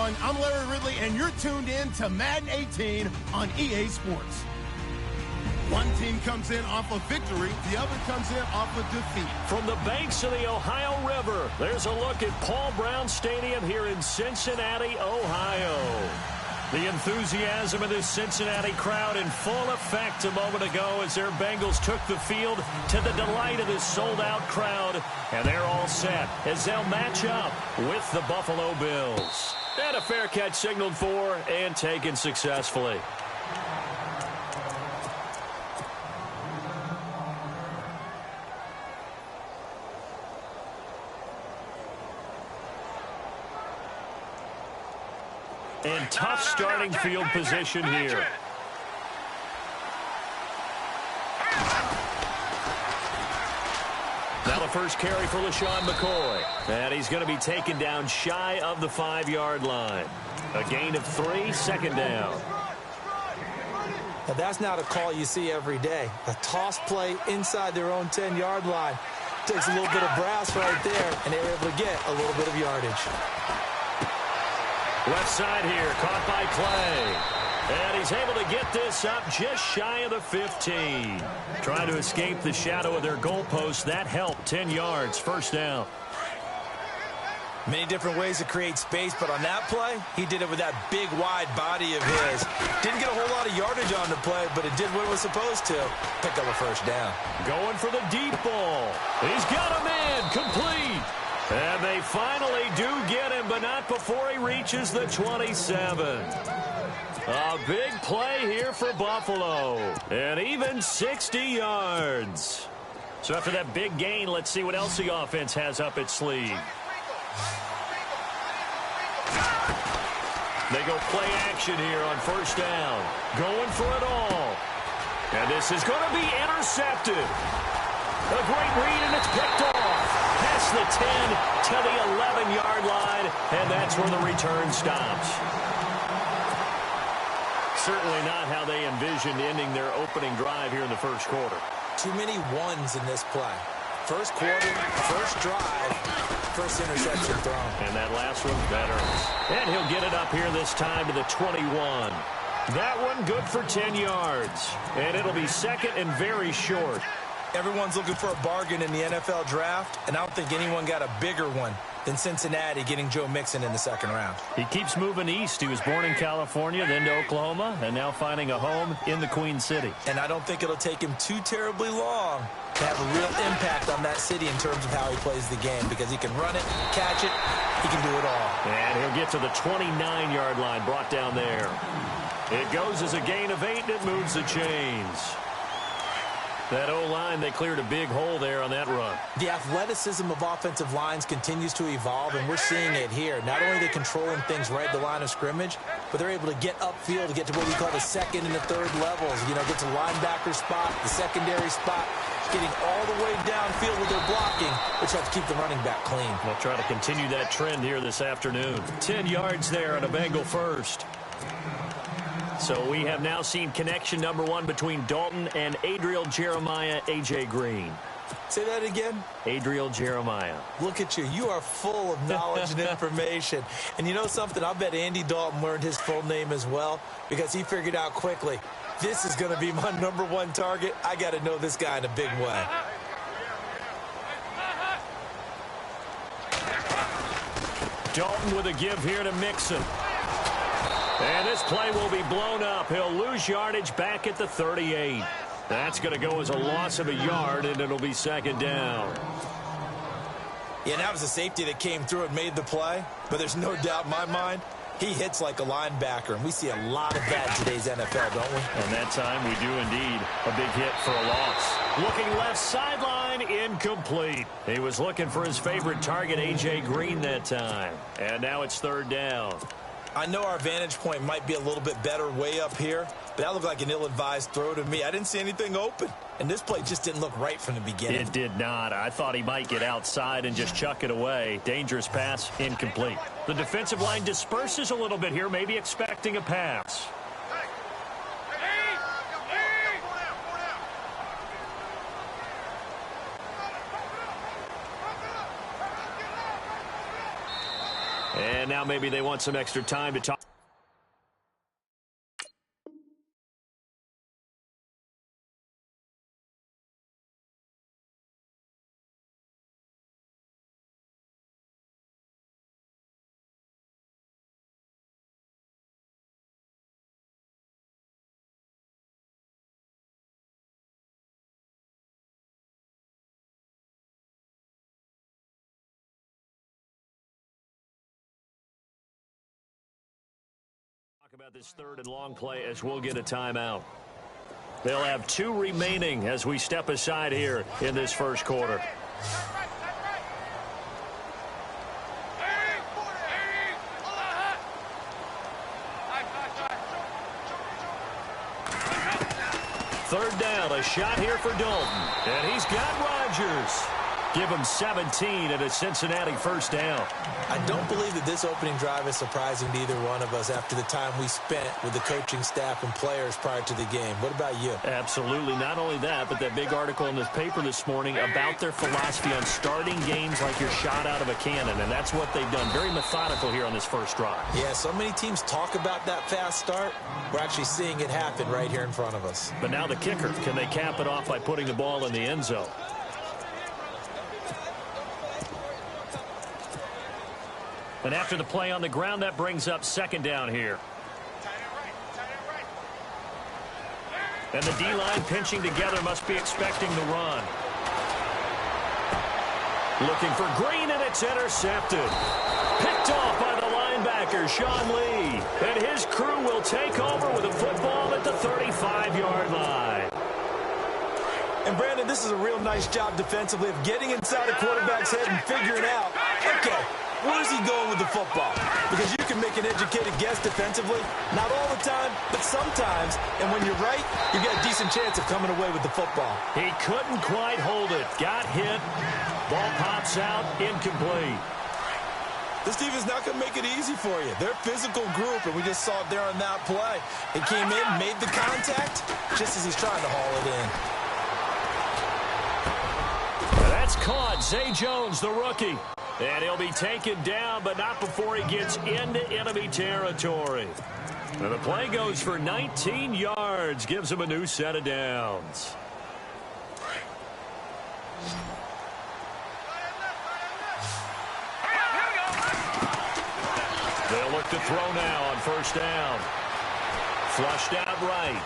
everyone. I'm Larry Ridley, and you're tuned in to Madden 18 on EA Sports. One team comes in off of victory, the other comes in off of defeat. From the banks of the Ohio River, there's a look at Paul Brown Stadium here in Cincinnati, Ohio. The enthusiasm of this Cincinnati crowd in full effect a moment ago as their Bengals took the field to the delight of this sold-out crowd. And they're all set as they'll match up with the Buffalo Bills. And a fair catch signaled for and taken successfully. And tough starting field position here. Now the first carry for LaShawn McCoy. And he's going to be taken down shy of the 5-yard line. A gain of 3, second down. Now that's not a call you see every day. A toss play inside their own 10-yard line. Takes a little bit of brass right there, and they were able to get a little bit of yardage. Left side here, caught by Clay. And he's able to get this up just shy of the 15. Trying to escape the shadow of their goalpost. That helped. 10 yards, first down. Many different ways to create space, but on that play, he did it with that big, wide body of his. Didn't get a whole lot of yardage on the play, but it did what it was supposed to. Pick up a first down. Going for the deep ball. He's got a man, complete. And they finally do get him, but not before he reaches the 27. A big play here for Buffalo. And even 60 yards. So after that big gain, let's see what else the offense has up its sleeve. They go play action here on first down. Going for it all. And this is going to be intercepted. A great read, and it's picked off. Past the 10 to the 11-yard line, and that's where the return stops. Certainly not how they envisioned ending their opening drive here in the first quarter. Too many ones in this play. First quarter, first drive, first interception thrown. And that last one better. And he'll get it up here this time to the 21. That one good for 10 yards. And it'll be second and very short. Everyone's looking for a bargain in the NFL draft, and I don't think anyone got a bigger one than Cincinnati getting Joe Mixon in the second round. He keeps moving east. He was born in California, then to Oklahoma, and now finding a home in the Queen City. And I don't think it'll take him too terribly long to have a real impact on that city in terms of how he plays the game, because he can run it, catch it, he can do it all. And he'll get to the 29-yard line, brought down there. It goes as a gain of 8, and it moves the chains. That O-line, they cleared a big hole there on that run. The athleticism of offensive lines continues to evolve, and we're seeing it here. Not only are they controlling things right at the line of scrimmage, but they're able to get upfield to get to what we call the second and the third levels. You know, get to linebacker spot, the secondary spot, getting all the way downfield with their blocking, which helps keep the running back clean. They'll try to continue that trend here this afternoon. 10 yards there on a Bengal first. So we have now seen connection number 1 between Dalton and Adriel Jeremiah, A.J. Green. Say that again? Adriel Jeremiah. Look at you. You are full of knowledge and information. And you know something? I bet Andy Dalton learned his full name as well, because he figured out quickly, this is going to be my number 1 target. I got to know this guy in a big way. Dalton with a give here to Mixon. And this play will be blown up. He'll lose yardage back at the 38. That's going to go as a loss of a yard, and it'll be second down. Yeah, that was a safety that came through and made the play. But there's no doubt in my mind, he hits like a linebacker. And we see a lot of that in today's NFL, don't we? And that time we do indeed. A big hit for a loss. Looking left sideline, incomplete. He was looking for his favorite target, A.J. Green, that time. And now it's third down. I know our vantage point might be a little bit better way up here, but that looked like an ill-advised throw to me. I didn't see anything open, and this play just didn't look right from the beginning. It did not. I thought he might get outside and just chuck it away. Dangerous pass, incomplete. The defensive line disperses a little bit here, maybe expecting a pass. And now maybe they want some extra time to talk. About this third and long play as we'll get a timeout. They'll have 2 remaining as we step aside here in this first quarter. Third down, a shot here for Dalton. And he's got Rodgers. Give him 17 and a Cincinnati first down. I don't believe that this opening drive is surprising to either one of us after the time we spent with the coaching staff and players prior to the game. What about you? Absolutely. Not only that, but that big article in this paper this morning about their philosophy on starting games like you're shot out of a cannon, and that's what they've done. Very methodical here on this first drive. Yeah, so many teams talk about that fast start. We're actually seeing it happen right here in front of us. But now the kicker. Can they cap it off by putting the ball in the end zone? And after the play on the ground, that brings up second down here. And the D-line pinching together must be expecting the run. Looking for Green, and it's intercepted. Picked off by the linebacker, Sean Lee. And his crew will take over with a football at the 35-yard line. And, Brandon, this is a real nice job defensively of getting inside a quarterback's head and figuring out, okay, where's he going with the football? Because you can make an educated guess defensively. Not all the time, but sometimes. And when you're right, you get a decent chance of coming away with the football. He couldn't quite hold it. Got hit. Ball pops out. Incomplete. This defense not going to make it easy for you. They're a physical group, and we just saw it there on that play. He came in, made the contact, just as he's trying to haul it in. That's caught. Zay Jones, the rookie. And he'll be taken down, but not before he gets into enemy territory. And the play goes for 19 yards. Gives him a new set of downs. They'll look to throw now on first down. Flushed out right.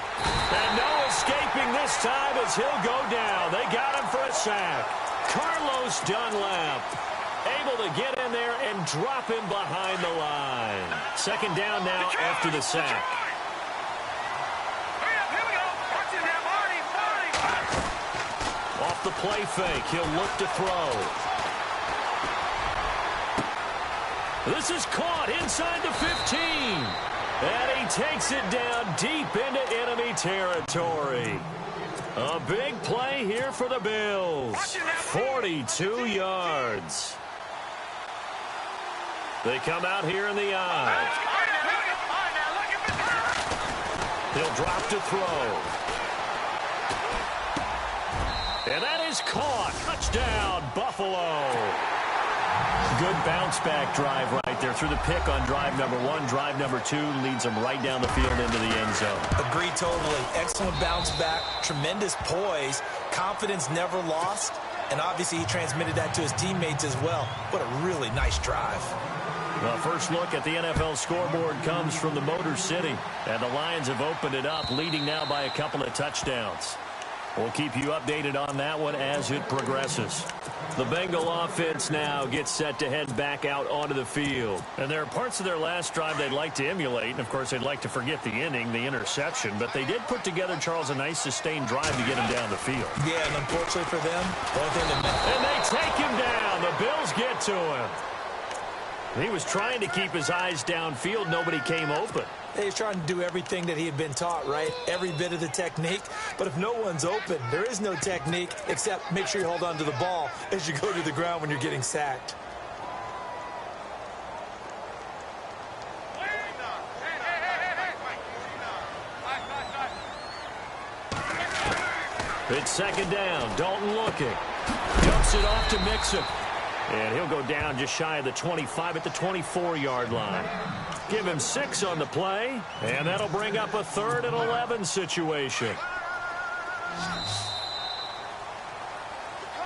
And no escaping this time as he'll go down. They got him for a sack. Carlos Dunlap able to get in there and drop him behind the line. Second down now after the sack. Off the play fake, he'll look to throw. This is caught inside the 15. And he takes it down deep into enemy territory. A big play here for the Bills. 42 yards. They come out here in the eye. He'll drop to throw. And that is caught. Touchdown, Buffalo. Good bounce-back drive right there through the pick on drive number 1. Drive number 2 leads them right down the field into the end zone. Agreed totally. Excellent bounce-back, tremendous poise, confidence never lost, and obviously he transmitted that to his teammates as well. What a really nice drive. Well, first look at the NFL scoreboard comes from the Motor City, and the Lions have opened it up, leading now by a couple of touchdowns. We'll keep you updated on that one as it progresses. The Bengal offense now gets set to head back out onto the field. And there are parts of their last drive they'd like to emulate. And, of course, they'd like to forget the inning, the interception. But they did put together, Charles, a nice sustained drive to get him down the field. Yeah, and unfortunately for them, the only thing that meant... And they take him down. The Bills get to him. He was trying to keep his eyes downfield. Nobody came open. He's trying to do everything that he had been taught, right? Every bit of the technique. But if no one's open, there is no technique except make sure you hold on to the ball as you go to the ground when you're getting sacked. It's second down. Dalton looking. Dumps it off to Mixon. And he'll go down just shy of the 25 at the 24-yard line. Give him 6 on the play, and that'll bring up a 3rd and 11 situation.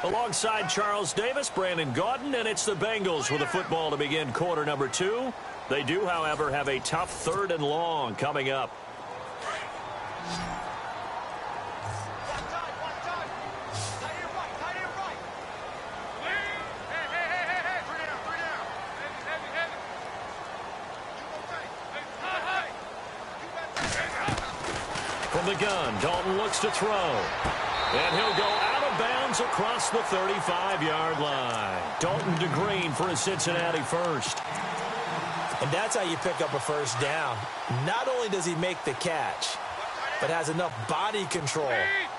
Alongside Charles Davis, Brandon Gaudin, and it's the Bengals with the football to begin quarter number 2. They do, however, have a tough 3rd and long coming up. From the gun, Dalton looks to throw. And he'll go out of bounds across the 35-yard line. Dalton to Green for a Cincinnati first. And that's how you pick up a first down. Not only does he make the catch, but has enough body control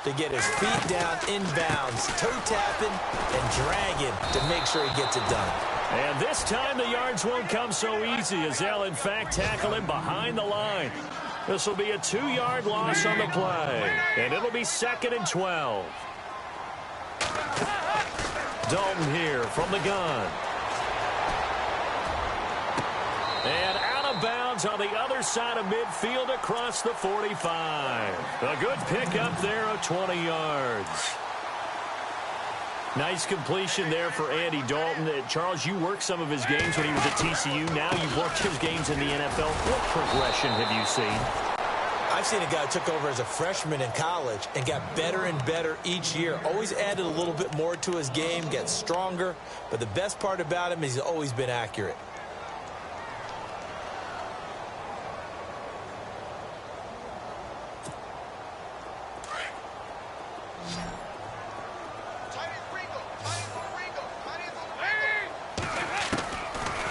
to get his feet down inbounds, toe tapping and dragging to make sure he gets it done. And this time the yards won't come so easy as they'll, in fact, tackle him behind the line. This will be a 2-yard loss on the play, and it'll be 2nd and 12. Dalton here from the gun. And out of bounds on the other side of midfield across the 45. A good pickup there of 20 yards. Nice completion there for Andy Dalton. Charles, you worked some of his games when he was at TCU. Now you've worked his games in the NFL. What progression have you seen? I've seen a guy who took over as a freshman in college and got better and better each year. Always added a little bit more to his game, gets stronger. But the best part about him is he's always been accurate.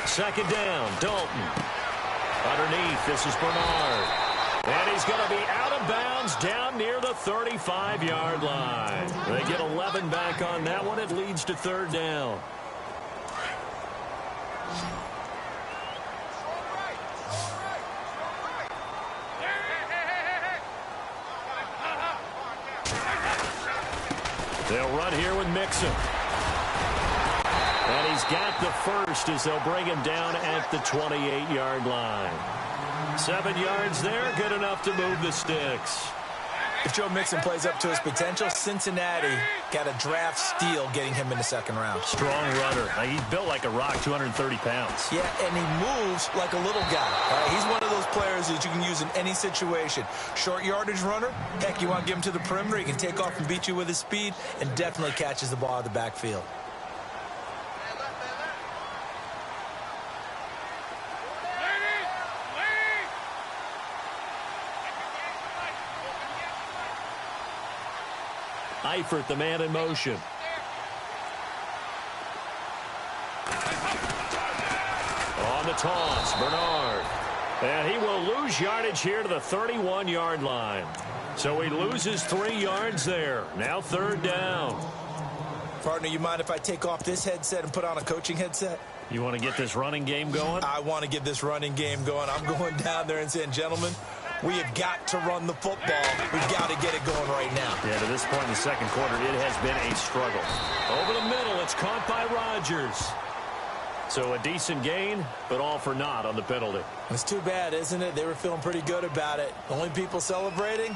Second down, Dalton. Underneath, this is Bernard. And he's going to be out of bounds down near the 35-yard line. They get 11 back on that one. It leads to 3rd down. They'll run here with Mixon. And he's got the first as they'll bring him down at the 28-yard line. 7 yards there, good enough to move the sticks. If Joe Mixon plays up to his potential, Cincinnati got a draft steal getting him in the 2nd round. Strong runner. He's built like a rock, 230 pounds. Yeah, and he moves like a little guy. He's one of those players that you can use in any situation. Short yardage runner, heck, you want to give him to the perimeter, he can take off and beat you with his speed, and definitely catches the ball out of the backfield. Eifert, the man in motion. On the toss, Bernard. And he will lose yardage here to the 31-yard line. So he loses 3 yards there. Now 3rd down. Partner, you mind if I take off this headset and put on a coaching headset? You want to get this running game going? I want to get this running game going. I'm going down there and saying, gentlemen, we have got to run the football. We've got to get it going right now. Yeah, to this point in the 2nd quarter, it has been a struggle. Over the middle, it's caught by Rodgers. So a decent gain, but all for naught on the penalty. It's too bad, isn't it? They were feeling pretty good about it. The only people celebrating,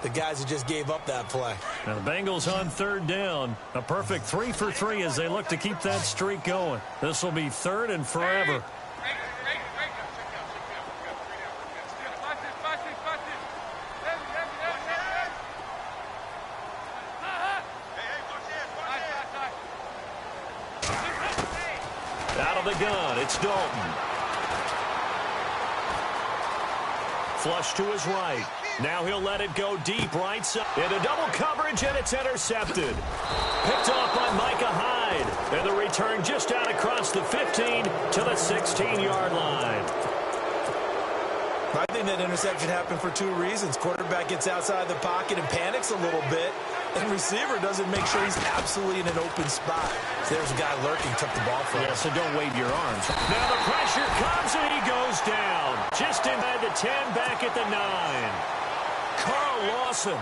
the guys who just gave up that play. Now the Bengals on 3rd down. A perfect 3 for 3 as they look to keep that streak going. This will be 3rd and forever. Out of the gun, it's Dalton. Flush to his right. Now he'll let it go deep right side. Into double coverage, and it's intercepted. Picked off by Micah Hyde. And the return just out across the 15 to the 16-yard line. I think that interception happened for 2 reasons. Quarterback gets outside the pocket and panics a little bit. And receiver doesn't make sure he's absolutely in an open spot. So there's a guy lurking, took the ball from him. Yeah, so don't wave your arms. Now the pressure comes, and he goes down. Just inside the 10, back at the 9. Carl Lawson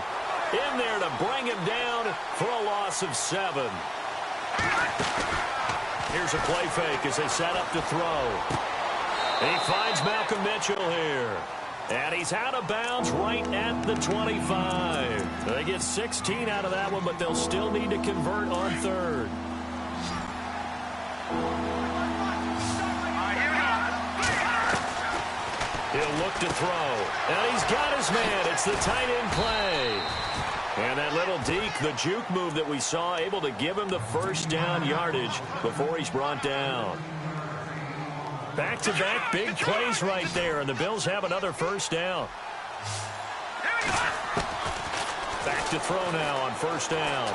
in there to bring him down for a loss of 7. Here's a play fake as they set up to throw. He finds Malcolm Mitchell here. And he's out of bounds right at the 25. They get 16 out of that one, but they'll still need to convert on third. He'll look to throw. And he's got his man. It's the tight end play. And that little deke, the juke move that we saw, able to give him the first down yardage before he's brought down. Back-to-back big plays right there, and the Bills have another first down. Back to throw now on first down.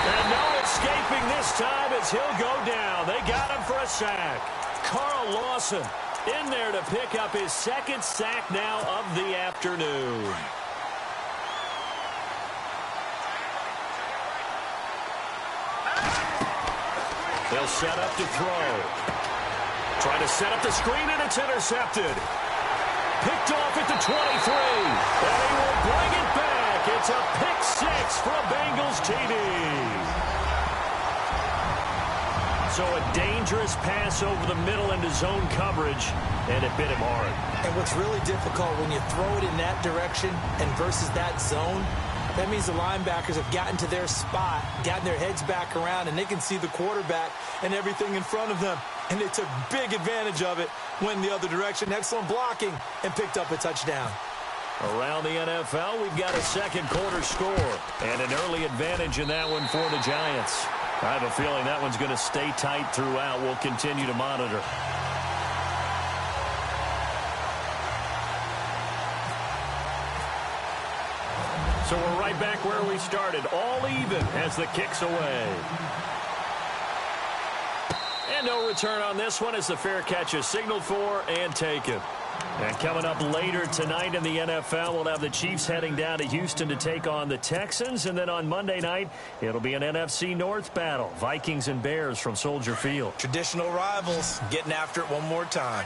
And no escaping this time as he'll go down. They got him for a sack. Carl Lawson in there to pick up his second sack now of the afternoon. They'll set up to throw. Trying to set up the screen, and it's intercepted. Picked off at the 23. And he will bring it back. It's a pick six for a Bengals TD. So a dangerous pass over the middle into zone coverage, and it bit him hard. And what's really difficult when you throw it in that direction and versus that zone, that means the linebackers have gotten to their spot, gotten their heads back around, and they can see the quarterback and everything in front of them. And they took big advantage of it, went the other direction, excellent blocking, and picked up a touchdown. Around the NFL, we've got a second quarter score and an early advantage in that one for the Giants. I have a feeling that one's going to stay tight throughout. We'll continue to monitor. So we're right back where we started, all even as the kick's away. And no return on this one as the fair catch is signaled for and taken. And coming up later tonight in the NFL, we'll have the Chiefs heading down to Houston to take on the Texans. And then on Monday night, it'll be an NFC North battle. Vikings and Bears from Soldier Field. Traditional rivals getting after it one more time.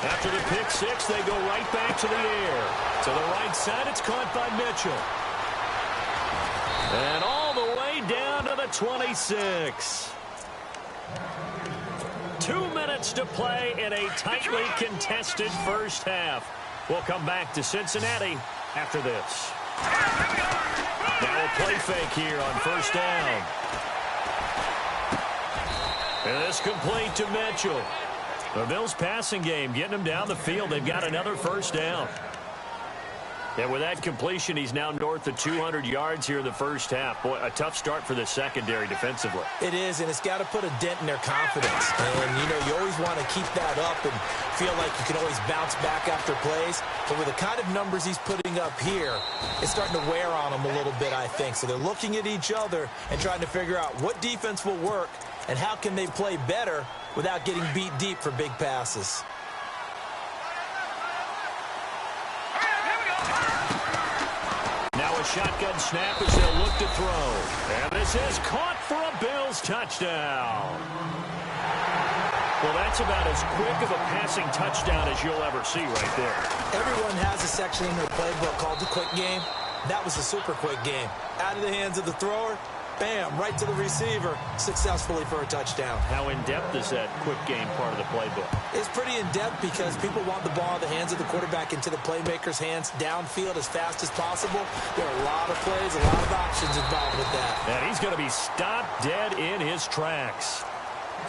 After the pick six, they go right back to the air. To the right side, it's caught by Mitchell. And all the way down to the 26. 2 minutes to play in a tightly contested first half. We'll come back to Cincinnati after this. Now a play fake here on first down. And this complete to Mitchell. The Bills passing game getting them down the field. They've got another first down. And with that completion, he's now north of 200 yards here in the first half. Boy, a tough start for the secondary defensively. It is, and it's got to put a dent in their confidence. And, you know, you always want to keep that up and feel like you can always bounce back after plays. But with the kind of numbers he's putting up here, it's starting to wear on them a little bit, I think. So they're looking at each other and trying to figure out what defense will work and how can they play better without getting beat deep for big passes. Shotgun snap as they'll look to throw. And this is caught for a Bills touchdown. Well, that's about as quick of a passing touchdown as you'll ever see right there. Everyone has a section in their playbook called the quick game. That was a super quick game. Out of the hands of the thrower, bam, right to the receiver, successfully for a touchdown. How in-depth is that quick game part of the playbook? It's pretty in-depth because people want the ball in the hands of the quarterback into the playmaker's hands downfield as fast as possible. There are a lot of plays, a lot of options involved with that. And he's going to be stopped dead in his tracks.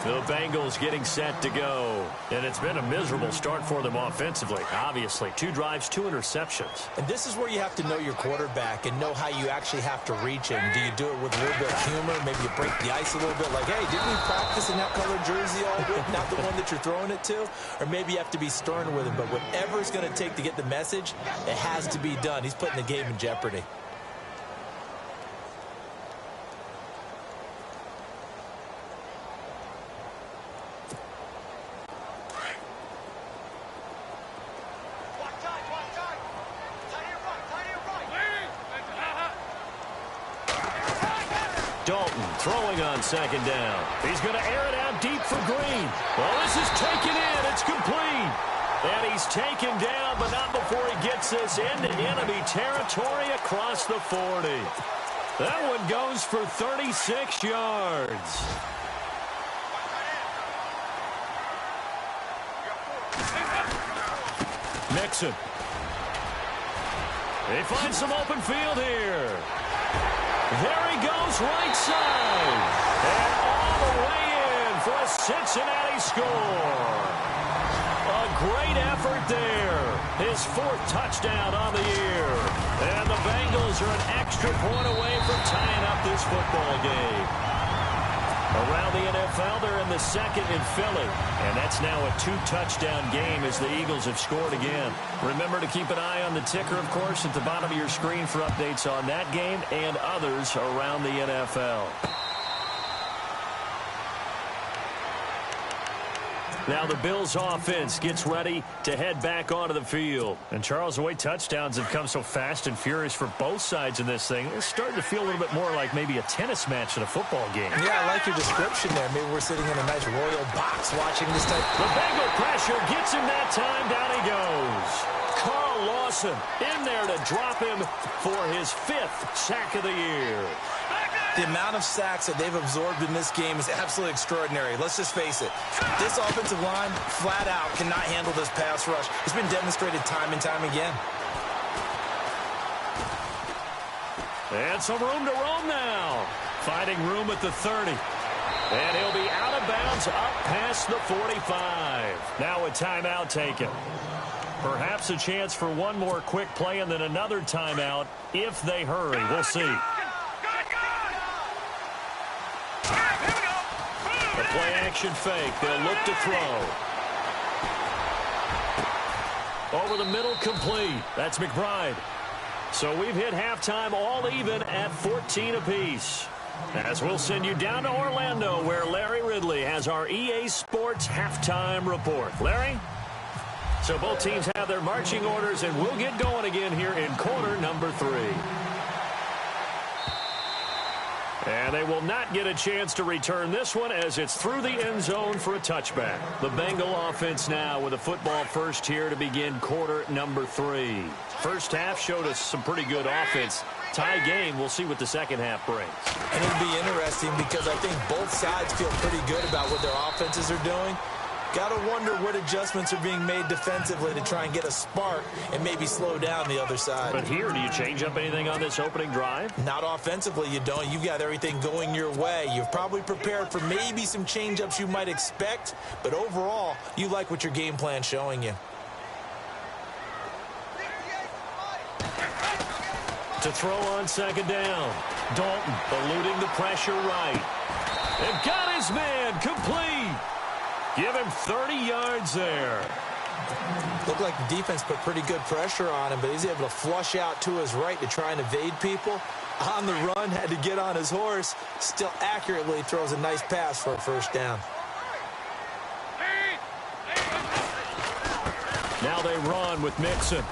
The Bengals getting set to go. And it's been a miserable start for them offensively. Obviously, 2 drives, 2 interceptions. And this is where you have to know your quarterback and know how you actually have to reach him. Do you do it with a little bit of humor? Maybe you break the ice a little bit like, hey, didn't we practice in that colored jersey all week? Not the one that you're throwing it to? Or maybe you have to be stern with him. But whatever it's going to take to get the message, it has to be done. He's putting the game in jeopardy. Dalton throwing on second down. He's going to air it out deep for Green. Well, this is taken in. It's complete. And he's taken down, but not before he gets this into enemy territory across the 40. That one goes for 36 yards. Mixon. They find some open field here. There he goes, right side. And all the way in for a Cincinnati score. A great effort there. His 4th touchdown on the year. And the Bengals are an extra point away from tying up this football game. Around the NFL, they're in the 2nd in Philly. And that's now a 2-touchdown game as the Eagles have scored again. Remember to keep an eye on the ticker, of course, at the bottom of your screen for updates on that game and others around the NFL. Now the Bills offense gets ready to head back onto the field. And Charles, the way touchdowns have come so fast and furious for both sides in this thing, it's starting to feel a little bit more like maybe a tennis match than a football game. Yeah, I like your description there. Maybe we're sitting in a nice royal box watching this type. The Bengal pressure gets him that time. Down he goes. Carl Lawson in there to drop him for his 5th sack of the year. The amount of sacks that they've absorbed in this game is absolutely extraordinary. Let's just face it. This offensive line, flat out, cannot handle this pass rush. It's been demonstrated time and time again. And some room to roam now. Finding room at the 30. And he'll be out of bounds up past the 45. Now a timeout taken. Perhaps a chance for one more quick play and then another timeout if they hurry. We'll see. A play-action fake. They'll look to throw. Over the middle, complete. That's McBride. So we've hit halftime all even at 14 apiece. As we'll send you down to Orlando, where Larry Ridley has our EA Sports halftime report. Larry? So both teams have their marching orders, and we'll get going again here in quarter number 3. And they will not get a chance to return this one as it's through the end zone for a touchback. The Bengal offense now with a football first here to begin quarter number 3. First half showed us some pretty good offense. Tie game, we'll see what the second half brings. And it'll be interesting because I think both sides feel pretty good about what their offenses are doing. Got to wonder what adjustments are being made defensively to try and get a spark and maybe slow down the other side. But here, do you change up anything on this opening drive? Not offensively, you don't. You've got everything going your way. You've probably prepared for maybe some change-ups you might expect, but overall, you like what your game plan's showing you. To throw on second down. Dalton eluding the pressure right. They've got his man complete. Give him 30 yards there. Looked like the defense put pretty good pressure on him, but he's able to flush out to his right to try and evade people. On the run, had to get on his horse. Still accurately throws a nice pass for a first down. Now they run with Mixon.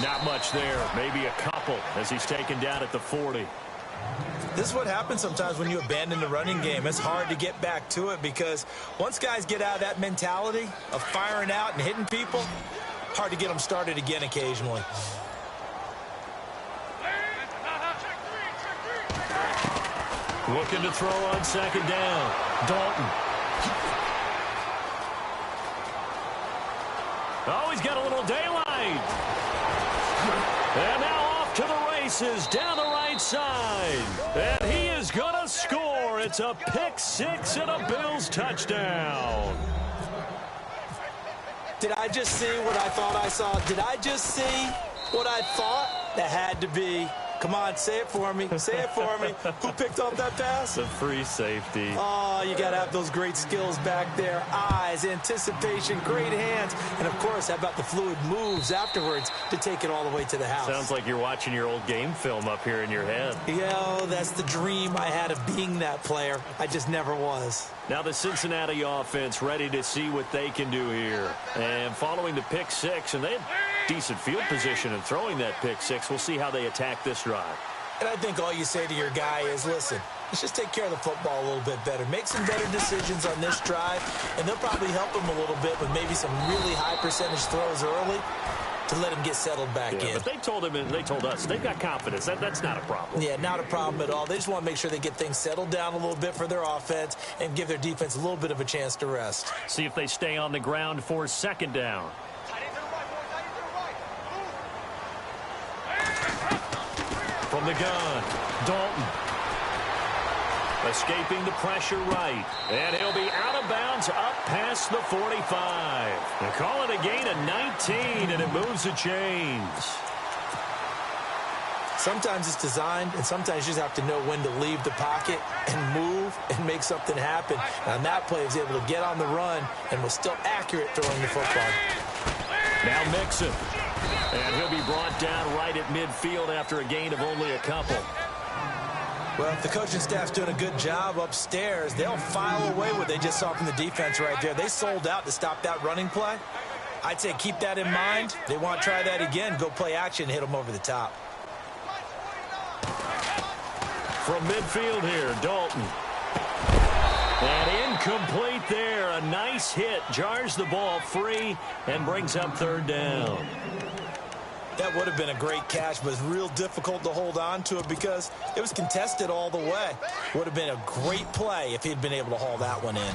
Not much there. Maybe a couple as he's taken down at the 40. This is what happens sometimes when you abandon the running game. It's hard to get back to it because once guys get out of that mentality of firing out and hitting people, hard to get them started again occasionally. Looking to throw on second down. Dalton. Oh, he's got a little daylight. And now off to the races down the right side. And he is going to score. It's a pick six and a Bills touchdown. Did I just see what I thought I saw? Did I just see what I thought? That had to be. Come on, say it for me. Say it for me. Who picked off that pass? The free safety. Oh, you got to have those great skills back there. Eyes, anticipation, great hands. And, of course, how about the fluid moves afterwards to take it all the way to the house? Sounds like you're watching your old game film up here in your head. Yeah, that's the dream I had of being that player. I just never was. Now the Cincinnati offense ready to see what they can do here. And following the pick six, and they had decent field position in throwing that pick six. We'll see how they attack this drive. And I think all you say to your guy is, listen, let's just take care of the football a little bit better. Make some better decisions on this drive, and they'll probably help him a little bit with maybe some really high percentage throws early. to let him get settled back in. But they told him, and they told us, they've got confidence. That's not a problem. Yeah, not a problem at all. They just want to make sure they get things settled down a little bit for their offense and give their defense a little bit of a chance to rest. See if they stay on the ground for second down. From the gun, Dalton. Escaping the pressure right. And he'll be out of bounds up past the 45. They call it a gain of 19, and it moves the chains. Sometimes it's designed, and sometimes you just have to know when to leave the pocket and move and make something happen. And that play was able to get on the run and was still accurate throwing the football. Now Mixon. And he'll be brought down right at midfield after a gain of only a couple. Well, if the coaching staff's doing a good job upstairs, they'll file away what they just saw from the defense right there. They sold out to stop that running play. I'd say keep that in mind. They want to try that again. Go play action and hit them over the top. From midfield here, Dalton. And incomplete there. A nice hit. Jars the ball free and brings up third down. That would have been a great catch, but it's real difficult to hold on to it because it was contested all the way. Would have been a great play if he'd been able to haul that one in.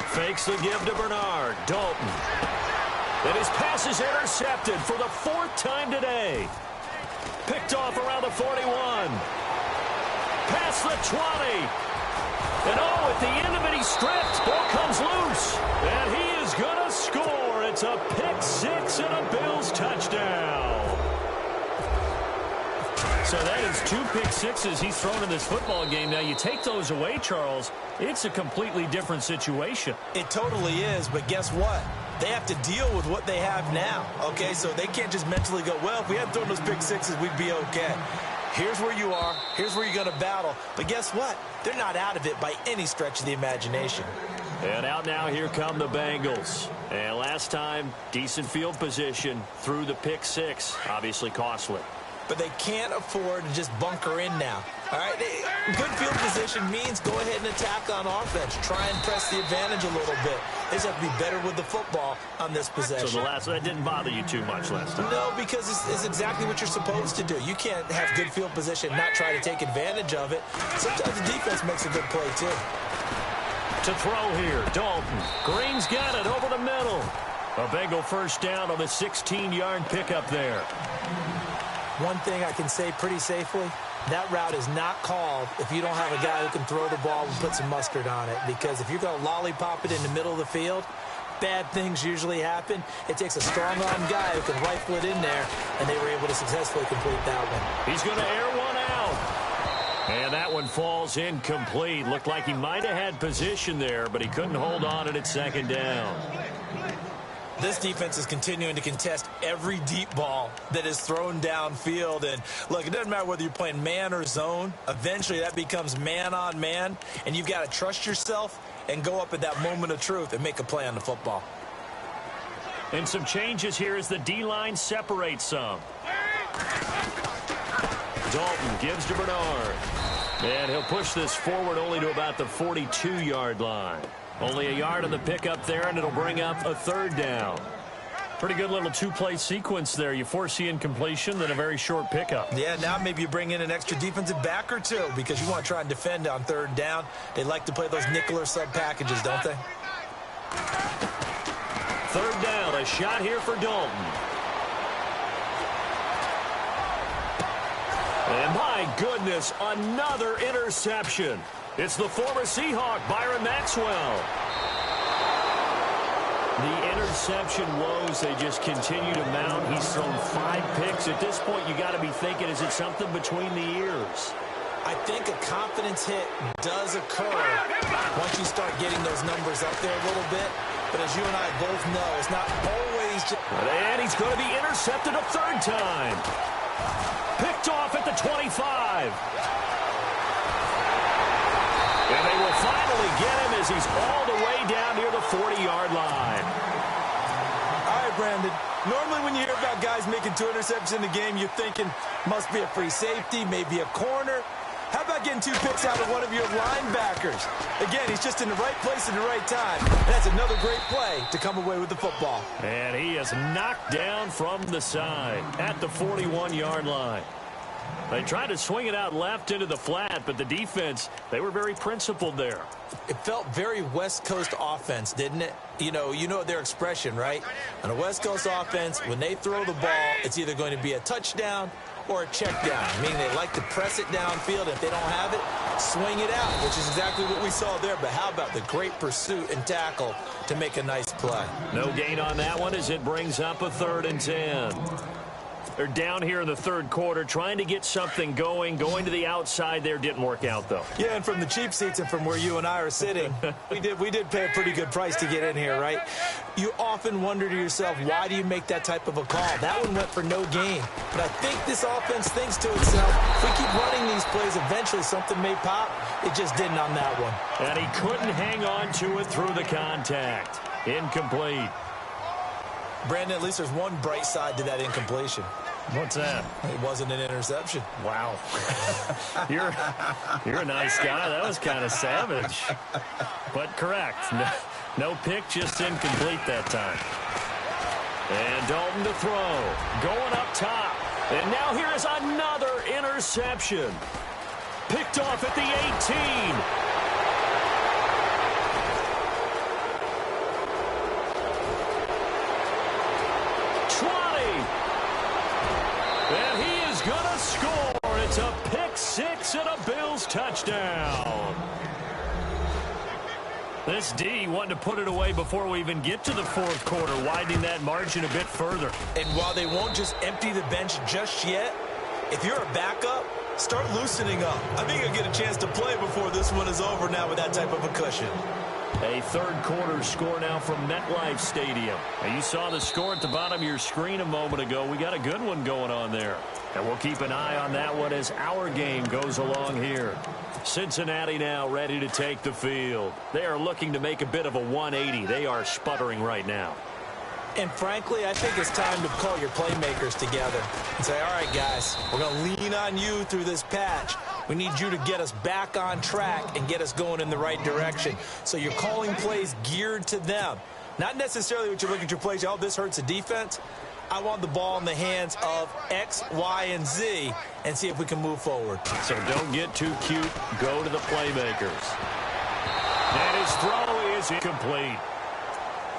Fakes the give to Bernard. Dalton. And his pass is intercepted for the fourth time today. Picked off around the 41. Past the 20. And at the end of it, he stripped. Ball comes loose. And he is going to score. It's a pick six and a Bills touchdown. So that is 2 pick sixes he's thrown in this football game. Now, you take those away, Charles, it's a completely different situation. It totally is, but guess what? They have to deal with what they have now, okay? So they can't just mentally go, well, if we hadn't thrown those pick sixes, we'd be okay. Here's where you are. Here's where you're going to battle. But guess what? They're not out of it by any stretch of the imagination. And out now, here come the Bengals. And last time, decent field position through the pick six. Obviously costly. But they can't afford to just bunker in now. All right, good field position means go ahead and attack on offense. Try and press the advantage a little bit. They just have to be better with the football on this possession. So that didn't bother you too much last time? No, because it's exactly what you're supposed to do. You can't have good field position and not try to take advantage of it. Sometimes the defense makes a good play, too. To throw here, Dalton. Green's got it over the middle. A Bengal first down on the 16-yard pickup there. One thing I can say pretty safely, that route is not called if you don't have a guy who can throw the ball and put some mustard on it. Because if you're going to lollipop it in the middle of the field, bad things usually happen. It takes a strong-arm guy who can rifle it in there, and they were able to successfully complete that one. He's going to air one out. And that one falls incomplete. Looked like he might have had position there, but he couldn't hold on at second down. This defense is continuing to contest every deep ball that is thrown downfield. And, look, it doesn't matter whether you're playing man or zone. Eventually, that becomes man-on-man, and you've got to trust yourself and go up at that moment of truth and make a play on the football. And some changes here as the D-line separates some. Dalton gives to Bernard. And he'll push this forward only to about the 42-yard line. Only a yard on the pickup there, and it'll bring up a third down. Pretty good little two-play sequence there. You foresee incompletion, then a very short pickup. Yeah, now maybe you bring in an extra defensive back or two because you want to try and defend on third down. They like to play those nickel or sub packages, don't they? Third down, a shot here for Dalton. And my goodness, another interception. It's the former Seahawk, Byron Maxwell. The interception woes, they just continue to mount. He's thrown 5 picks. At this point, you got to be thinking, is it something between the ears? I think a confidence hit does occur once you start getting those numbers up there a little bit. But as you and I both know, it's not always just... And he's going to be intercepted a third time. Picked off at the 25. And they will finally get him as he's all the way down near the 40-yard line. All right, Brandon, Normally when you hear about guys making 2 interceptions in the game, you're thinking must be a free safety, maybe a corner. How about getting 2 picks out of one of your linebackers? Again, he's just in the right place at the right time. And that's another great play to come away with the football. And he is knocked down from the side at the 41-yard line. They tried to swing it out left into the flat, but the defense, they were very principled there. It felt very West Coast offense, didn't it? You know their expression, right? On a West Coast offense, when they throw the ball, it's either going to be a touchdown or a check down, meaning they like to press it downfield. If they don't have it, swing it out, which is exactly what we saw there. But how about the great pursuit and tackle to make a nice play? No gain on that one as it brings up a 3rd and 10. They're down here in the 3rd quarter, trying to get something going to the outside there. Didn't work out, though. Yeah, and from the cheap seats and from where you and I are sitting, we did pay a pretty good price to get in here, right? You often wonder to yourself, why do you make that type of a call? That one went for no gain. But I think this offense thinks to itself, if we keep running these plays, eventually something may pop. It just didn't on that one. And he couldn't hang on to it through the contact. Incomplete. Brandon, at least there's one bright side to that incompletion. What's that? It wasn't an interception. Wow. You're a nice guy. That was kind of savage. But correct. No pick, just incomplete that time. And Dalton to throw. Going up top. And now here is another interception. Picked off at the 18. And he is going to score. It's a pick 6 and a Bills touchdown. This D wanted to put it away before we even get to the 4th quarter, widening that margin a bit further. And while they won't just empty the bench just yet, if you're a backup, start loosening up. I think you'll get a chance to play before this one is over now with that type of a cushion. A 3rd quarter score now from MetLife Stadium. Now you saw the score at the bottom of your screen a moment ago. We got a good one going on there. And we'll keep an eye on that one as our game goes along here. Cincinnati now ready to take the field. They are looking to make a bit of a 180. They are sputtering right now. And frankly, I think it's time to call your playmakers together and say, all right, guys, we're going to lean on you through this patch. We need you to get us back on track and get us going in the right direction. So you're calling plays geared to them. Not necessarily what you look at your plays, oh, this hurts the defense. I want the ball in the hands of X, Y, and Z and see if we can move forward. So don't get too cute. Go to the playmakers. And his throw is incomplete.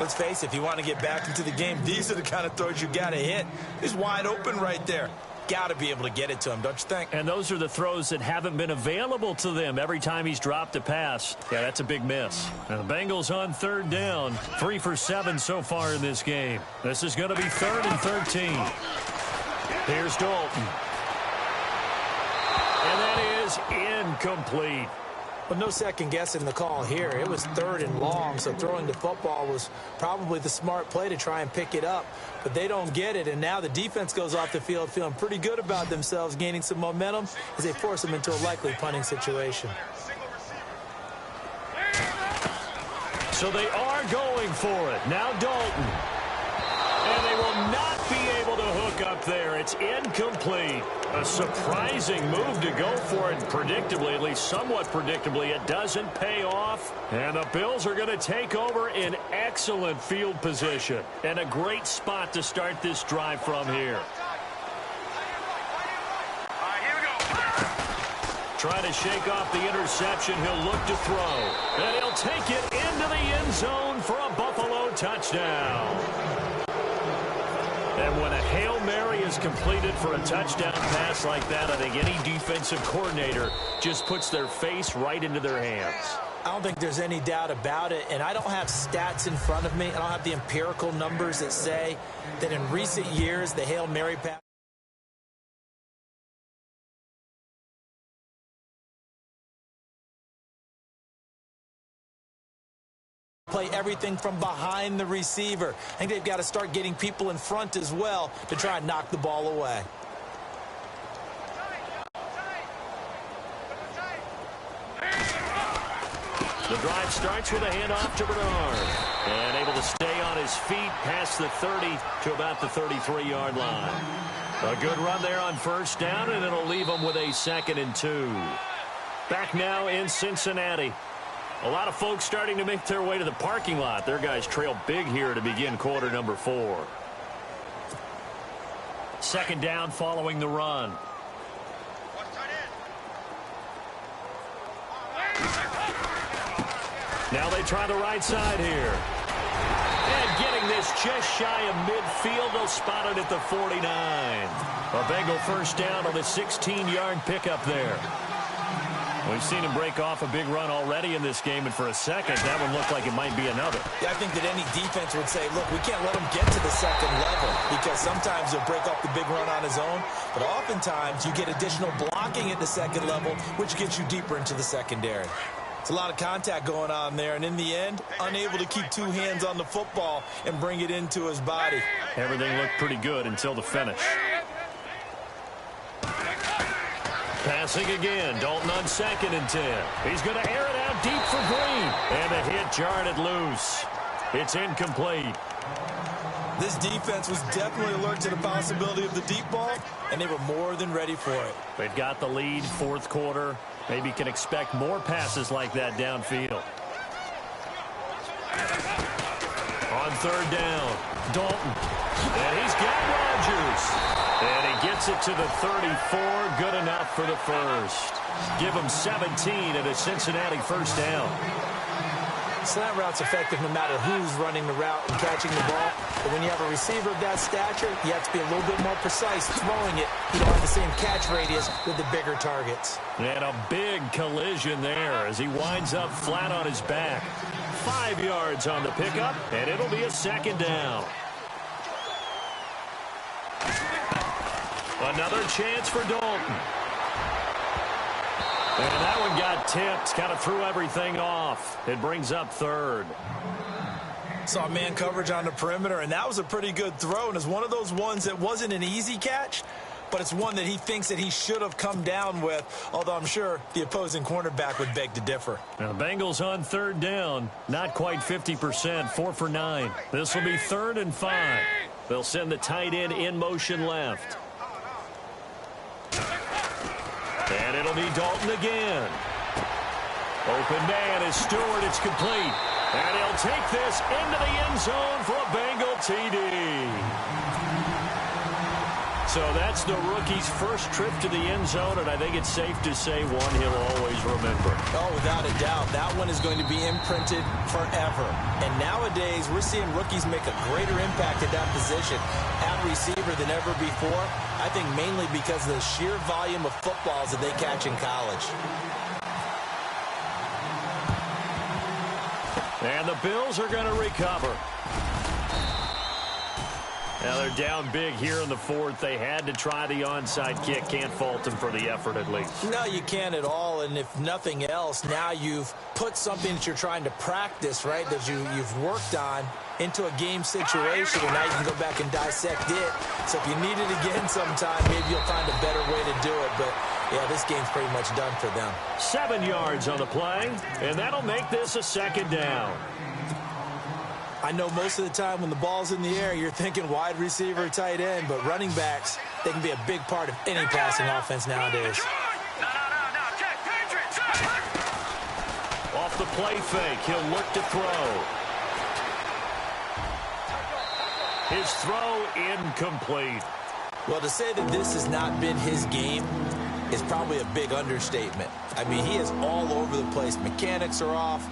Let's face it, if you want to get back into the game, these are the kind of throws you got to hit. He's wide open right there. Got to be able to get it to him, don't you think? And those are the throws that haven't been available to them every time he's dropped a pass. Yeah, that's a big miss. Now the Bengals on 3rd down. 3 for 7 so far in this game. This is going to be 3rd and 13. Here's Dalton. And that is incomplete. But no second guessing the call here. It was 3rd and long, so throwing the football was probably the smart play to try and pick it up. But they don't get it, and now the defense goes off the field feeling pretty good about themselves, gaining some momentum as they force them into a likely punting situation. So they are going for it. Now Dalton. And they will not be able to hook up there. It's incomplete. A surprising move to go for it predictably, at least somewhat predictably. It doesn't pay off. And the Bills are going to take over in excellent field position. And a great spot to start this drive from here. Trying to shake off the interception. He'll look to throw. And he'll take it into the end zone for a Buffalo touchdown. And when a Hail Mary is completed for a touchdown pass like that, I think any defensive coordinator just puts their face right into their hands. I don't think there's any doubt about it, and I don't have stats in front of me. I don't have the empirical numbers that say that in recent years the Hail Mary pass play everything from behind the receiver. I think they've got to start getting people in front as well to try and knock the ball away. The drive starts with a handoff to Bernard. And able to stay on his feet past the 30 to about the 33-yard line. A good run there on first down, and it'll leave them with a 2nd and 2. Back now in Cincinnati. A lot of folks starting to make their way to the parking lot. Their guys trail big here to begin quarter number 4. 2nd down following the run. Now they try the right side here. And getting this just shy of midfield, they'll spot it at the 49. A Bengal first down on the 16-yard pickup there. We've seen him break off a big run already in this game, and for a second, that one looked like it might be another. Yeah, I think that any defense would say, look, we can't let him get to the 2nd level, because sometimes he'll break off the big run on his own, but oftentimes you get additional blocking at the 2nd level, which gets you deeper into the secondary. It's a lot of contact going on there, and in the end, unable to keep 2 hands on the football and bring it into his body. Everything looked pretty good until the finish. Passing again, Dalton on 2nd and 10. He's going to air it out deep for Green. And a hit jarred it loose. It's incomplete. This defense was definitely alert to the possibility of the deep ball, and they were more than ready for it. They've got the lead, 4th quarter. Maybe can expect more passes like that downfield. On 3rd down, Dalton. And he's got Rodgers. And he gets it to the 34. Good enough for the first. Give him 17 at a Cincinnati first down. Slant route's effective no matter who's running the route and catching the ball. But when you have a receiver of that stature, you have to be a little bit more precise throwing it. You don't have the same catch radius with the bigger targets. And a big collision there as he winds up flat on his back. 5 yards on the pickup, and it'll be a 2nd down. Another chance for Dalton. And that one got tipped, kind of threw everything off. It brings up 3rd. Saw man coverage on the perimeter, and that was a pretty good throw. And it's one of those ones that wasn't an easy catch, but it's one that he thinks that he should have come down with, although I'm sure the opposing cornerback would beg to differ. Now, Bengals on 3rd down. Not quite 50%, 4 for 9. This will be 3rd and 5. They'll send the tight end in motion left. And it'll be Dalton again. Open man is Stewart. It's complete. And he'll take this into the end zone for a Bengal TD. So that's the rookie's first trip to the end zone, and I think it's safe to say one he'll always remember. Oh, without a doubt. That one is going to be imprinted forever. And nowadays, we're seeing rookies make a greater impact at that position at receiver than ever before. I think mainly because of the sheer volume of footballs that they catch in college. And the Bills are going to recover. Now they're down big here in the 4th. They had to try the onside kick. Can't fault them for the effort at least. No, you can't at all. And if nothing else, now you've put something that you're trying to practice, right, that you've worked on into a game situation, and now you can go back and dissect it. So if you need it again sometime, maybe you'll find a better way to do it. But, yeah, this game's pretty much done for them. 7 yards on the play, and that'll make this a 2nd down. I know most of the time when the ball's in the air, you're thinking wide receiver, tight end, but running backs, they can be a big part of any passing offense nowadays. Off the play fake, he'll look to throw. His throw incomplete. Well, to say that this has not been his game is probably a big understatement. I mean, he is all over the place. Mechanics are off.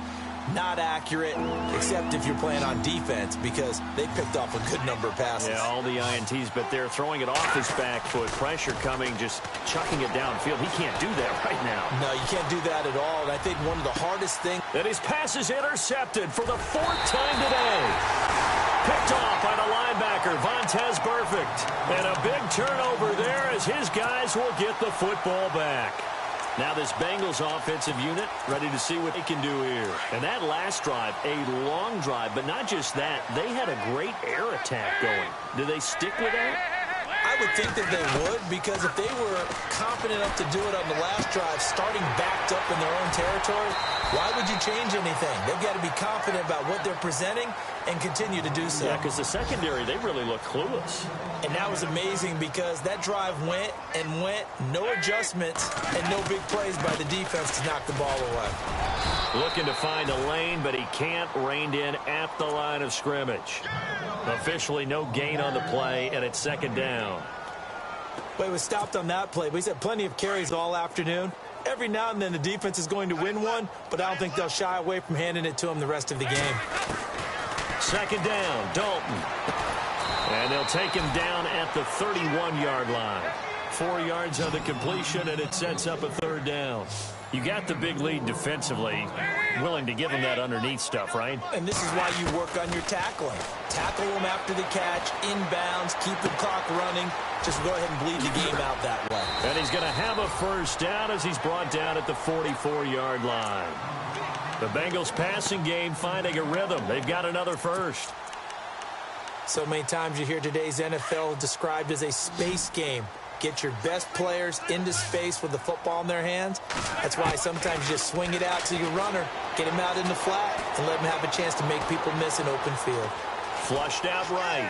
Not accurate, except if you're playing on defense, because they picked off a good number of passes. Yeah, all the INTs, but they're throwing it off his back foot. Pressure coming, just chucking it downfield. He can't do that right now. No, you can't do that at all. And I think one of the hardest things... And his pass is intercepted for the 4th time today. Picked off by the linebacker, Vontaze Burfict. And a big turnover there as his guys will get the football back. Now this Bengals offensive unit ready to see what they can do here. And that last drive, a long drive, but not just that. They had a great air attack going. Do they stick with that? I would think that they would, because if they were confident enough to do it on the last drive, starting backed up in their own territory, why would you change anything? They've got to be confident about what they're presenting and continue to do so. Yeah, because the secondary, they really look clueless. And that was amazing because that drive went and went, no adjustments, and no big plays by the defense to knock the ball away. Looking to find a lane, but he can't, reined in at the line of scrimmage. Officially no gain on the play, and it's second down. Well, he was stopped on that play, but he's had plenty of carries all afternoon. Every now and then the defense is going to win one, but I don't think they'll shy away from handing it to him the rest of the game. Second down, Dalton. And they'll take him down at the 31-yard line. 4 yards on the completion, and it sets up a third down. You got the big lead defensively, willing to give them that underneath stuff, right? And this is why you work on your tackling. Tackle them after the catch, inbounds, keep the clock running. Just go ahead and bleed the game out that way. And he's going to have a first down as he's brought down at the 44-yard line. The Bengals passing game finding a rhythm. They've got another first. So many times you hear today's NFL described as a space game. Get your best players into space with the football in their hands. That's why sometimes you just swing it out to your runner, get him out in the flat, and let him have a chance to make people miss an open field. Flushed out right.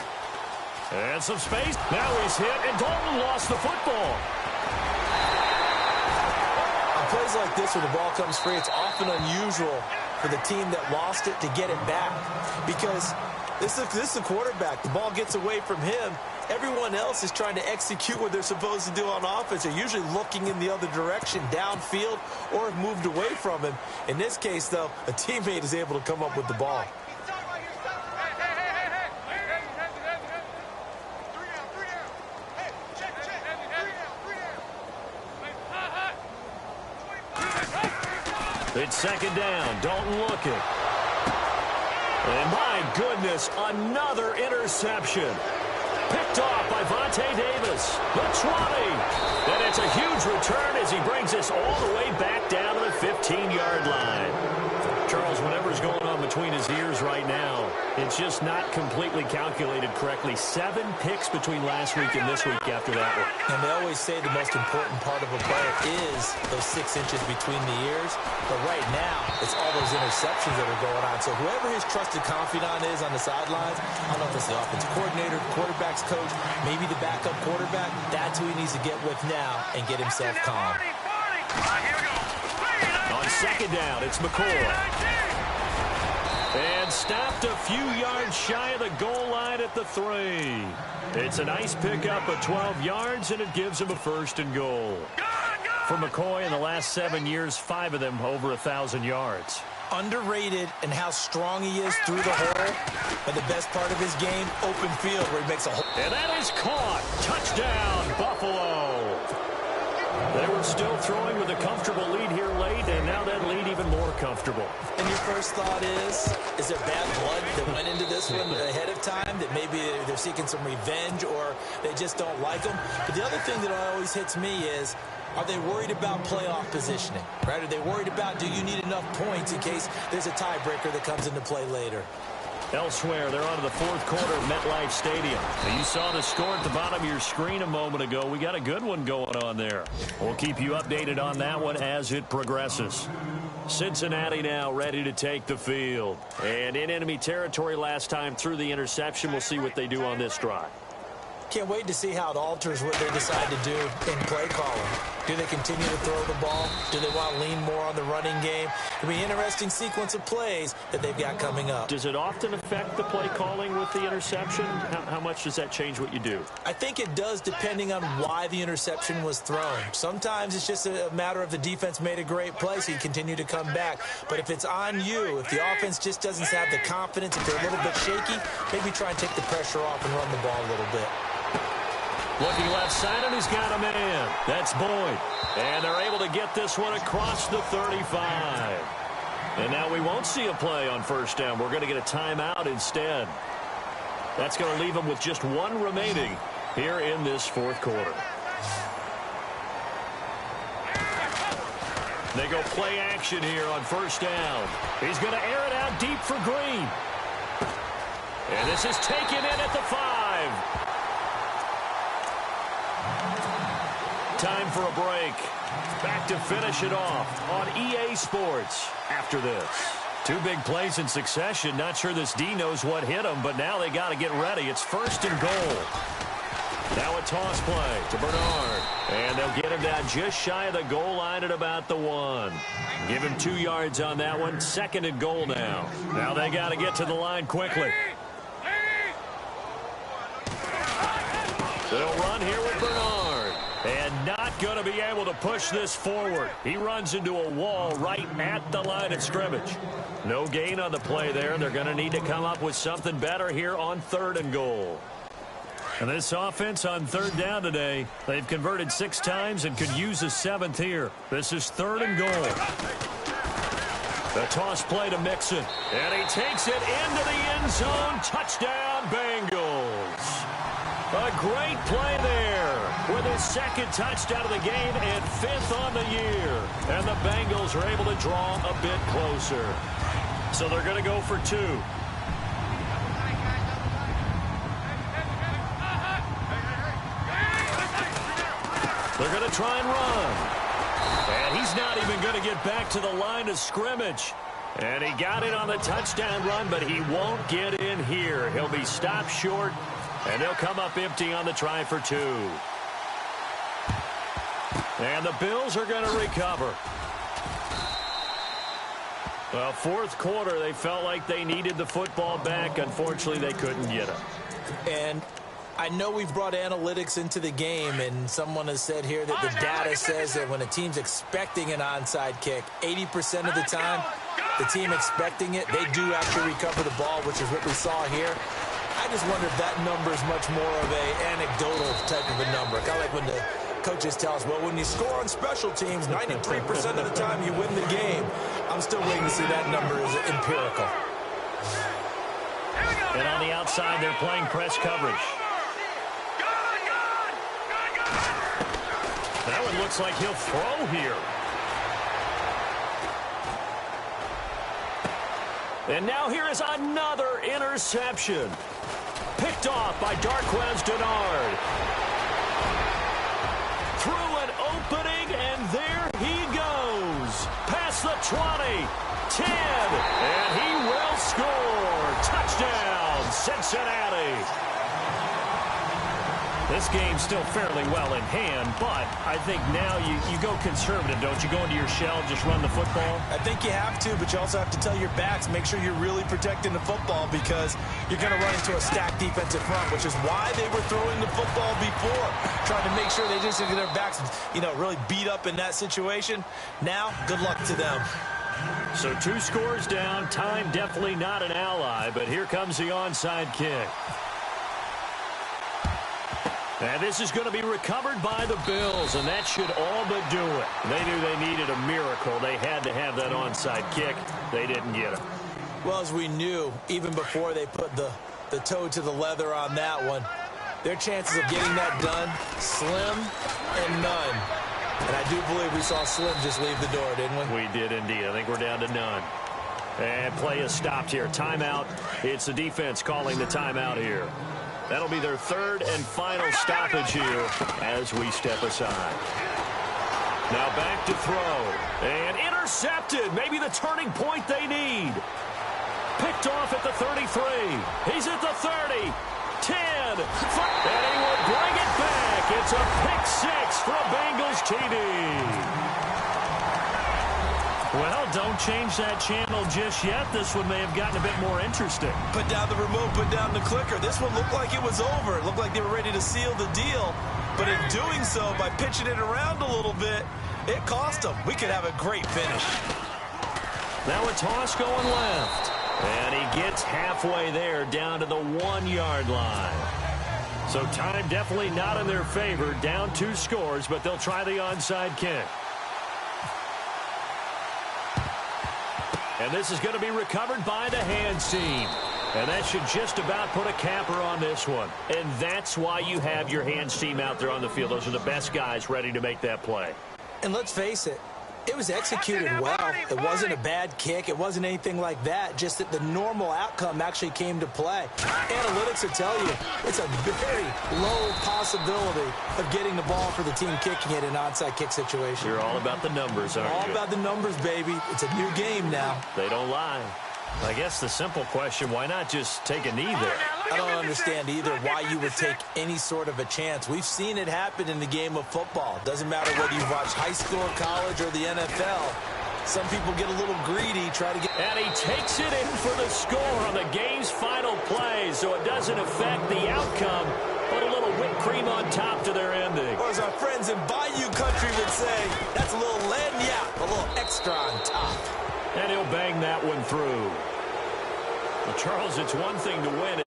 And some space. Now he's hit, and Dalton lost the football. On plays like this where the ball comes free, it's often unusual for the team that lost it to get it back. Because this is a quarterback. The ball gets away from him. Everyone else is trying to execute what they're supposed to do on offense. They're usually looking in the other direction, downfield, or have moved away from him. In this case, though, a teammate is able to come up with the ball. It's second down. Dalton looking. And my goodness, another interception. Picked off by Vontae Davis. The 20. And it's a huge return as he brings us all the way back down to the 15-yard line. Charles, whatever's going on between his ears right now, it's just not completely calculated correctly. 7 picks between last week and this week after that one. And they always say the most important part of a player is those 6 inches between the ears. But right now, it's all those interceptions that are going on. So whoever his trusted confidant is on the sidelines, I don't know if it's the offensive coordinator, quarterback's coach, maybe the backup quarterback, that's who he needs to get with now and get himself calm. On second down, it's McCoy. And stopped a few yards shy of the goal line at the 3. It's a nice pickup of 12 yards, and it gives him a first and goal. For McCoy, in the last 7 years, 5 of them over 1,000 yards. Underrated in how strong he is through the hole. But the best part of his game, open field, where he makes a hole. And that is caught. Touchdown, Buffalo. They were still throwing with a comfortable lead here late, and now that lead even more comfortable. And your first thought is there bad blood that went into this one ahead of time, that maybe they're seeking some revenge or they just don't like them? But the other thing that always hits me is, are they worried about playoff positioning? Right? Are they worried about, do you need enough points in case there's a tiebreaker that comes into play later? Elsewhere, they're on to the fourth quarter of MetLife Stadium. You saw the score at the bottom of your screen a moment ago. We got a good one going on there. We'll keep you updated on that one as it progresses. Cincinnati now ready to take the field. And in enemy territory last time through the interception. We'll see what they do on this drive. Can't wait to see how it alters what they decide to do in play calling. Do they continue to throw the ball? Do they want to lean more on the running game? It'll be an interesting sequence of plays that they've got coming up. Does it often affect the play calling with the interception? How much does that change what you do? I think it does, depending on why the interception was thrown. Sometimes it's just a matter of the defense made a great play, so you continue to come back. But if it's on you, if the offense just doesn't have the confidence, if they're a little bit shaky, maybe try and take the pressure off and run the ball a little bit. Looking left side, and he's got a man. That's Boyd. And they're able to get this one across the 35. And now we won't see a play on first down. We're going to get a timeout instead. That's going to leave them with just 1 remaining here in this fourth quarter. They go play action here on first down. He's going to air it out deep for Green. And this is taken in at the 5. Time for a break. Back to finish it off on EA Sports after this. Two big plays in succession. Not sure this D knows what hit him, but now they got to get ready. It's 1st and goal. Now a toss play to Bernard. And they'll get him down just shy of the goal line at about the 1. Give him 2 yards on that one. 2nd and goal now. Now they got to get to the line quickly. They'll run here with Bernard. And not going to be able to push this forward. He runs into a wall right at the line of scrimmage. No gain on the play there. They're going to need to come up with something better here on 3rd and goal. And this offense on 3rd down today, they've converted 6 times and could use a 7th here. This is 3rd and goal. The toss play to Mixon. And he takes it into the end zone. Touchdown, Bengals. A great play there with his 2nd touchdown of the game and 5th on the year. And the Bengals are able to draw a bit closer. So they're going to go for 2. They're going to try and run. And he's not even going to get back to the line of scrimmage. And he got it on the touchdown run, but he won't get in here. He'll be stopped short, and they'll come up empty on the try for 2. And the Bills are going to recover. Well, 4th quarter, they felt like they needed the football back. Unfortunately, they couldn't get it. And I know we've brought analytics into the game, and someone has said here that the data says that when a team's expecting an onside kick, 80% of the time, the team expecting it, they do actually recover the ball, which is what we saw here. I just wonder if that number is much more of a anecdotal type of a number. Kind of like when the coaches tell us, well, when you score on special teams, 93% of the time you win the game. I'm still waiting to see that number as empirical. And on the outside, they're playing press coverage. That one looks like he'll throw here. And now here is another interception. Picked off by Darquez Dennard. Through an opening, and there he goes. Past the 20, 10, and he will score. Touchdown, Cincinnati. This game's still fairly well in hand, but I think now you go conservative, don't you? Go into your shell, just run the football? I think you have to, but you also have to tell your backs, make sure you're really protecting the football because you're going to run into a stacked defensive front, which is why they were throwing the football before, trying to make sure they just get their backs, really beat up in that situation. Now, good luck to them. So 2 scores down. Time definitely not an ally, but here comes the onside kick. And this is going to be recovered by the Bills, and that should all but do it. They knew they needed a miracle. They had to have that onside kick. They didn't get it. Well, as we knew, even before they put the toe to the leather on that one, their chances of getting that done, slim and none. And I do believe we saw Slim just leave the door, didn't we? We did indeed. I think we're down to none. And play is stopped here. Timeout. It's the defense calling the timeout here. That'll be their 3rd and final stoppage here as we step aside. Now back to throw. And intercepted. Maybe the turning point they need. Picked off at the 33. He's at the 30. 10. And he will bring it back. It's a pick 6 for a Bengals TD. Well, don't change that channel just yet. This one may have gotten a bit more interesting. Put down the remote, put down the clicker. This one looked like it was over. It looked like they were ready to seal the deal. But in doing so, by pitching it around a little bit, it cost them. We could have a great finish. Now a toss going left. And he gets halfway there down to the 1-yard line. So time definitely not in their favor. Down 2 scores, but they'll try the onside kick. And this is going to be recovered by the hands team. And that should just about put a capper on this one. And that's why you have your hands team out there on the field. Those are the best guys ready to make that play. And let's face it, It was executed well. It wasn't a bad kick. It wasn't anything like that. Just that the normal outcome actually came to play. Analytics will tell you it's a very low possibility of getting the ball for the team kicking it in an onside kick situation. You're all about the numbers, aren't you? All about the numbers, baby. It's a new game now. They don't lie. I guess the simple question, why not just take a knee there? I don't understand either why you would take any sort of a chance. We've seen it happen in the game of football. Doesn't matter whether you've watched high school, college, or the NFL. Some people get a little greedy, try to get... And he takes it in for the score on the game's final play, so it doesn't affect the outcome, but a little whipped cream on top to their ending. Or as our friends in Bayou Country would say, that's a little lagniappe, a little extra on top. And he'll bang that one through. Well, Charles, it's one thing to win.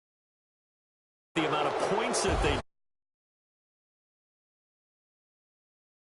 The amount of points that they